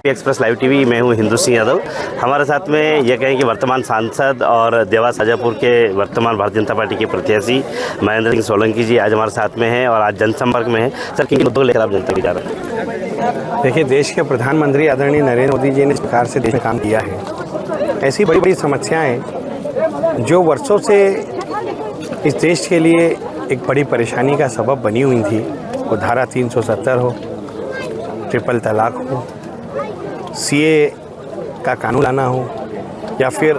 Express live TV, मैं हूं हिंदू सिंह यादव। हमारे साथ में ये कहें कि वर्तमान सांसद और देवास शाजापुर के वर्तमान भारतीय जनता पार्टी के प्रत्याशी महेंद्र सिंह सोलंकी जी आज हमारे साथ में हैं और आज जनसंपर्क में हैं। सर, किन मुद्दों को लेकर आप जनता की जा रहे हैं? देखिए, देश के प्रधानमंत्री आदरणीय नरेंद्र मोदी जी ने इस प्रकार से देश में काम किया है। ऐसी बड़ी बड़ी समस्याएं जो वर्षों से इस देश के लिए एक बड़ी परेशानी का सबब बनी हुई थी, वो धारा 370 हो, ट्रिपल तलाक हो, सीए का कानून लाना हो, या फिर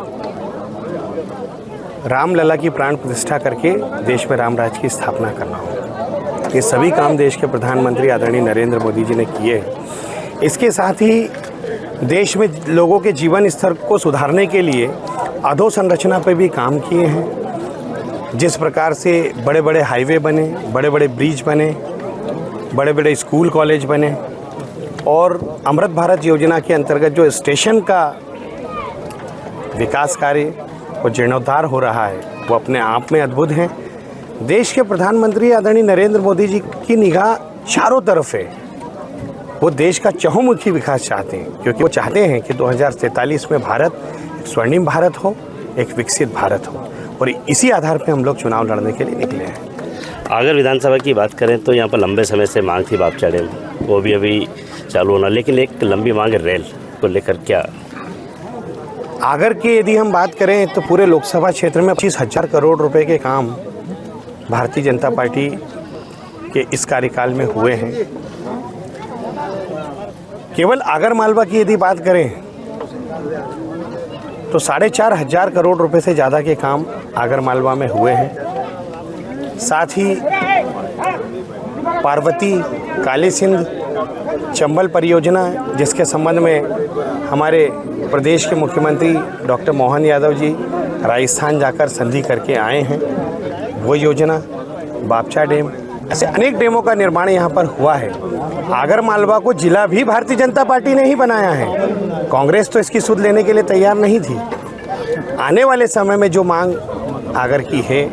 रामलला की प्राण प्रतिष्ठा करके देश में राम राज्य की स्थापना करना हो, ये सभी काम देश के प्रधानमंत्री आदरणीय नरेंद्र मोदी जी ने किए। इसके साथ ही देश में लोगों के जीवन स्तर को सुधारने के लिए अधोसंरचना पर भी काम किए हैं। जिस प्रकार से बड़े बड़े हाईवे बने, बड़े बड़े ब्रिज बने, बड़े बड़े स्कूल कॉलेज बने और अमृत भारत योजना के अंतर्गत जो स्टेशन का विकास कार्य वो जीर्णोद्धार हो रहा है, वो अपने आप में अद्भुत है। देश के प्रधानमंत्री आदरणीय नरेंद्र मोदी जी की निगाह चारों तरफ है। वो देश का चहुमुखी विकास चाहते हैं, क्योंकि वो चाहते हैं कि 2043 में भारत एक स्वर्णिम भारत हो, एक विकसित भारत हो, और इसी आधार पर हम लोग चुनाव लड़ने के लिए निकले हैं। अगर विधानसभा की बात करें तो यहाँ पर लंबे समय से मांग थी बापचा डैम, वो भी अभी चालू होना, लेकिन एक लंबी मांग है रेल को लेकर। क्या आगर की यदि हम बात करें तो पूरे लोकसभा क्षेत्र में 25,000 करोड़ रुपए के काम भारतीय जनता पार्टी के इस कार्यकाल में हुए हैं। केवल आगर मालवा की यदि बात करें तो 4,500 करोड़ रुपए से ज़्यादा के काम आगर मालवा में हुए हैं। साथ ही पार्वती, काली सिंध, चंबल परियोजना, जिसके संबंध में हमारे प्रदेश के मुख्यमंत्री डॉक्टर मोहन यादव जी राजस्थान जाकर संधि करके आए हैं, वो योजना, बापचा डैम, ऐसे अनेक डैमों का निर्माण यहाँ पर हुआ है। आगर मालवा को जिला भी भारतीय जनता पार्टी ने ही बनाया है, कांग्रेस तो इसकी सुध लेने के लिए तैयार नहीं थी। आने वाले समय में जो मांग आगर की है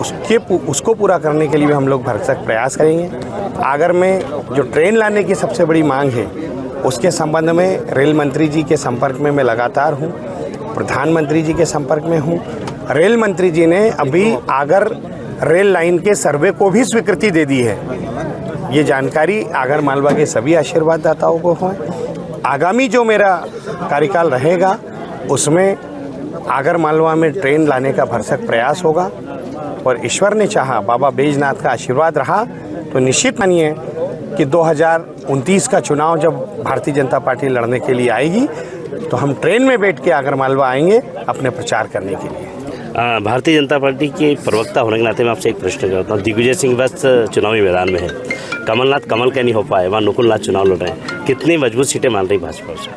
उसको पूरा करने के लिए भी हम लोग भरसक प्रयास करेंगे। आगर में जो ट्रेन लाने की सबसे बड़ी मांग है, उसके संबंध में रेल मंत्री जी के संपर्क में मैं लगातार हूँ, प्रधानमंत्री जी के संपर्क में हूँ। रेल मंत्री जी ने अभी आगर रेल लाइन के सर्वे को भी स्वीकृति दे दी है। ये जानकारी आगर मालवा के सभी आशीर्वाद दाताओं को हो। आगामी जो मेरा कार्यकाल रहेगा उसमें आगर मालवा में ट्रेन लाने का भरसक प्रयास होगा, और ईश्वर ने चाहा, बाबा बैजनाथ का आशीर्वाद रहा तो निश्चित मानिए कि 2029 का चुनाव जब भारतीय जनता पार्टी लड़ने के लिए आएगी तो हम ट्रेन में बैठ के आगर मालवा आएंगे अपने प्रचार करने के लिए। भारतीय जनता पार्टी के प्रवक्ता होने के नाते मैं आपसे एक प्रश्न करता हूँ। दिग्विजय सिंह बस चुनावी मैदान में है, कमलनाथ कमल का नहीं हो पाए, वहाँ नुकुल नाथ चुनाव लड़ रहे हैं, कितनी मजबूत सीटें मान रही भाजपा से?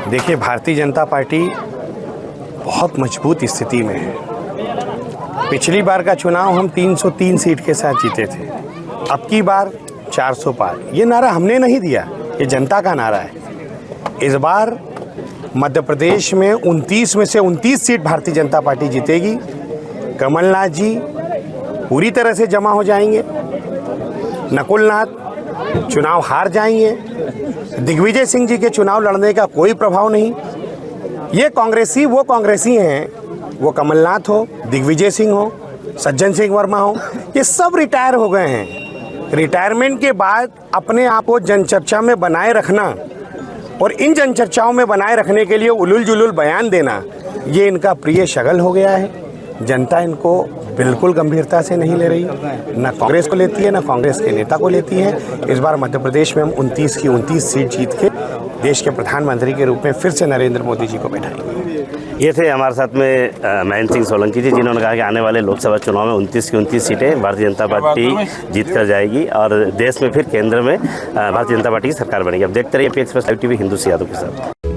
देखिए, भारतीय जनता पार्टी बहुत मजबूत स्थिति में है। पिछली बार का चुनाव हम 303 सीट के साथ जीते थे, अब की बार 400 पार। ये नारा हमने नहीं दिया, ये जनता का नारा है। इस बार मध्य प्रदेश में 29 में से 29 सीट भारतीय जनता पार्टी जीतेगी। कमलनाथ जी पूरी तरह से जमा हो जाएंगे, नकुल नाथ चुनाव हार जाएंगे, दिग्विजय सिंह जी के चुनाव लड़ने का कोई प्रभाव नहीं। ये कांग्रेसी वो कांग्रेसी हैं, वो कमलनाथ हो, दिग्विजय सिंह हो, सज्जन सिंह वर्मा हो, ये सब रिटायर हो गए हैं। रिटायरमेंट के बाद अपने आप को जनचर्चा में बनाए रखना और इन जनचर्चाओं में बनाए रखने के लिए उलूल जुलूल बयान देना, ये इनका प्रिय शगल हो गया है। जनता इनको बिल्कुल गंभीरता से नहीं ले रही, ना कांग्रेस को लेती है, ना कांग्रेस के नेता को लेती है। इस बार मध्य प्रदेश में हम 29 की 29 सीट जीत के देश के प्रधानमंत्री के रूप में फिर से नरेंद्र मोदी जी को बैठाएंगे। ये थे हमारे साथ में महेंद्र सिंह सोलंकी जी, जिन्होंने कहा कि आने वाले लोकसभा चुनाव में 29 की 29 सीटें भारतीय जनता पार्टी जीत कर जाएगी और देश में फिर केंद्र में भारतीय जनता पार्टी की सरकार बनेगी। अब देखते रहिए express live TV Hindu Singh Yadav के साथ।